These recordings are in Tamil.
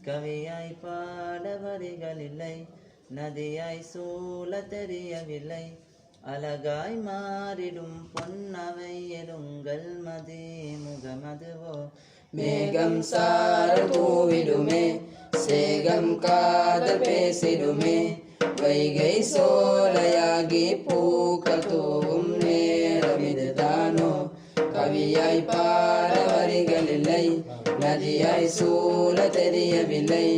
கவியாய் பாட வரிகளில்லை, நதியாய் சூழ தெரியவில்லை, அழகாய் மாறிடும் பொன்னவை எலுங்கள் மதி முகமதுவோ. மேகம் சார தூவிடுமே, சேகம் காதல் பேசிடுமே, வைகை சோலையாகி பூக்கள் தூவும் நேரம் இதுதானோ. கவியாய் பாட வரிகளில்லை, நதியாய் சூழ தெரியவில்லை,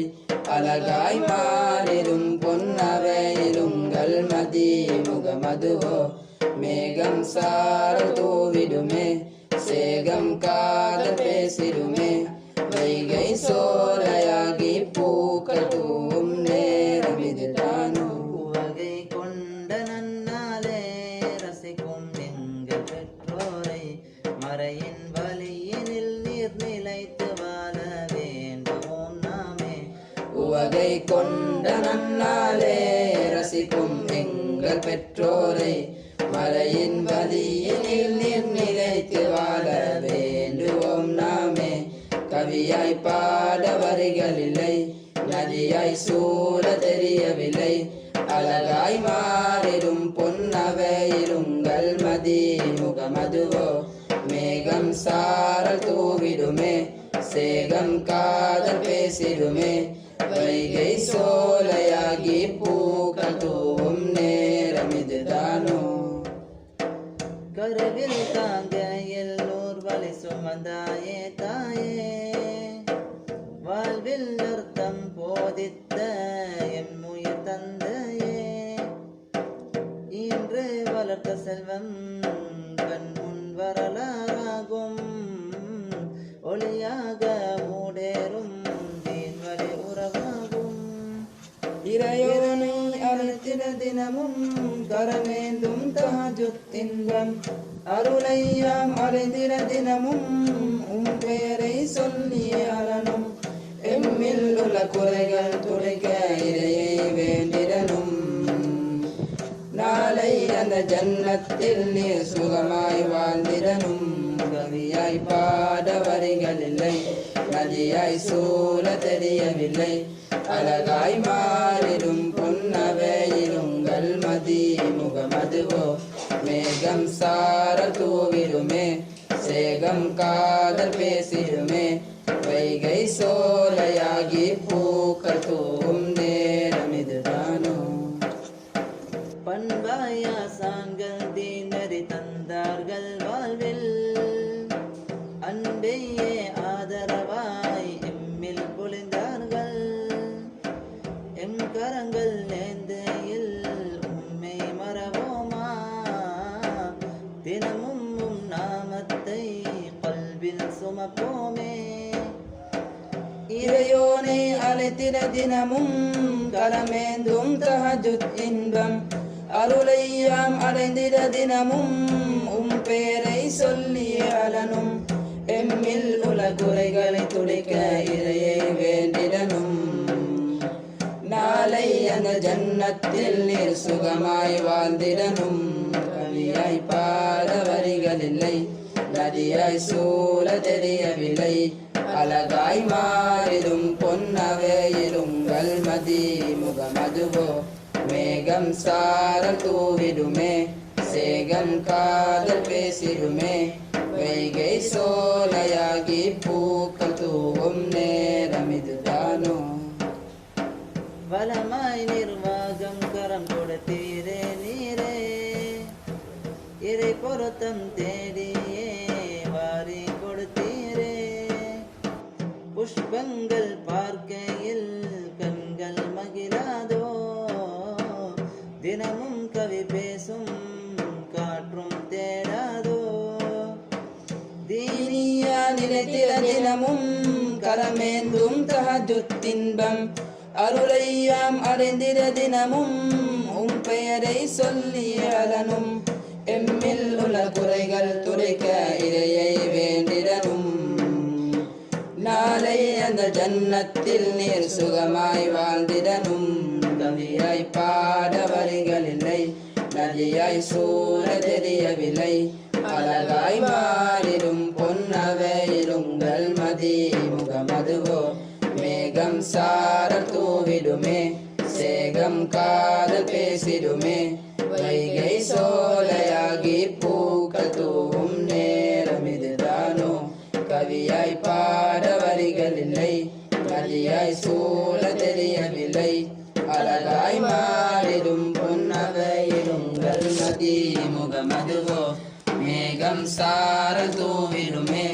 அழகாய் மாறிடும் பொன்னவையிலுங்கள் மதி முகமதுவோ. மேகம் சார தூவிடுமே, சேகம் காதல் பேசிடுமே, வைகை சோலையாகி பூக்கள் தூவும் நேரம் இதுதானோ. உவகை கொண்ட நன்னாலே ரசிக்கும் எங்கள் பெற்றோரை, மறையின் வழியினில் நீர் நிலைத்து வாழ வேண்டுவோம் நாமே. உவகை கொண்ட நன்னாலே ரசிக்கும் எங்கள் பெற்றோரை, மலையின் வழியினில் நீர் நிலைத்து வாழ வேண்டுவோம் நாமே. கவியாய் பாட வரிகளில்லை, நதியாய் சூழ தெரியவில்லை, அழகாய் மாறிடும் பொன்னவையிலுங்கள் மதி முகமதுவோ. மேகம் சாரல் தூவிடுமே, சேகம் காதல் பேசிடுமே, வைகை சோலையாகி பூக்கள் தூவும் நேரம் இதுதானோ. கருவில் தாங்க எல்லோர் வழி சுமந்தாயே தாயே, வாழ்வில் அர்த்தம் போதித்த எம் உயிர் தந்தையே, இன்று வளர்த்த செல்வம் கண் முன் வரலாறாகும், ஒளியாக மூடேறும் தீன் வழி உறவாகும். இறையோனை அழைத்திட தினமும் கரமேந்தும் தஹஜுத்தின்பம், அருளையாம் அழைத்திட தினமும் பெயரை சொல்லிய அலனும், எம்மில் உள்ள குறைகள் துடைக்க இறையை வேண்டிடனும். நாளை அந்த ஜன்னத்தில் நீர் சுகமாய் வாழ்ந்திடனும். கவியாய் பாட வரிகளில்லை, நதியாய் சூழ தெரியவில்லை, அழகாய் மாறிடும் பொன்னவையிலுங்கள் மதி முகமதுவோ. மேகம் சார தூவிடுமே, சேகம் காதல் பேசிடுமே, வைகை சோலையாகி பூக்கள் தூவும் நேரம் இதுதானோ. பண்பாயாசான்கள் தீனறி தந்தார்கள் வாழ்வில், அன்பையே ஆதரவாய் எம்மில் பொழிந்தார்கள், எம் கரங்கள் நேர்ந்தையில் உம்மை மறவோமா, தினமும் உம் நாமத்தை கல்வில் சுமப்போமே. இறையோனை அழைத்திட தினமும் கரமேந்தும் தஹஜுத் இன்பம், அருளையாம் அடைந்திட தினமும் பெயரை சொல்லிய அலனும், எம்மில் உள்ள குறைகளை துடைக்க இறையை வேண்டிடனும். நாளை அந்த ஜன்னத்தில் நீர் சுகமாய் வாழ்ந்திடனும். கவியாய் பாட வரிகளில்லை, நதியாய் சூழ தெரியவில்லை, அழகாய் மாறிடும் பொன்னவையிலுங்கள் மதி முகமதுவோ. மேகம் சாரல் தூவிடுமே, சேகம் காதல் பேசிடுமே, வைகை சோலையாகி பூக்கள் தூவும் நேரம் இதுதானோ. வளமாய் நிர்வாகம் கரம் கொடுத்தீரே நீரே, இறை பொருத்தம் தேடியே வாரி கொடுத்தீரே, புஷ்பங்கள் பார்க்கையில் கண்கள் மகிழாதோ, தினமும் கவி பேசும் காற்றும் தேடாதோ. தீனியா நினைத்திட தினமும் கரமேந்தும் தஹஜுத்தின்பம், அருளையாம் அடைந்திட தினமும் பெயரை சொல்லிய அலனும், எம்மில் உள்ள குறைகள் துடைக்க இறையை வேண்டிடனும். நாளை அந்த ஜன்னத்தில் நீர் சுகமாய் வாழ்ந்திடனும். கவியாய் பாட வரிகளில்லை, நதியாய் சூழ தெரியவில்லை அழகாய் மாறிடும் பொன்னவையிலுங்கள் மதி முகமதுவோ மேகம் சாரல் தூவிடுமே சேகம் காதல் பேசிடுமே வைகை சோலையாகி பூக்கள் தூவும் நேரம் இதுதானோ கவியாய் பாட வரிகள் இல்லை நதியாய் சூழ தெரியவில்லை அழகாய் மாறிடும் பொன்னவையிலுங்கள் மதி முகமதுவோ மேகம் சாரல் தூவிடுமே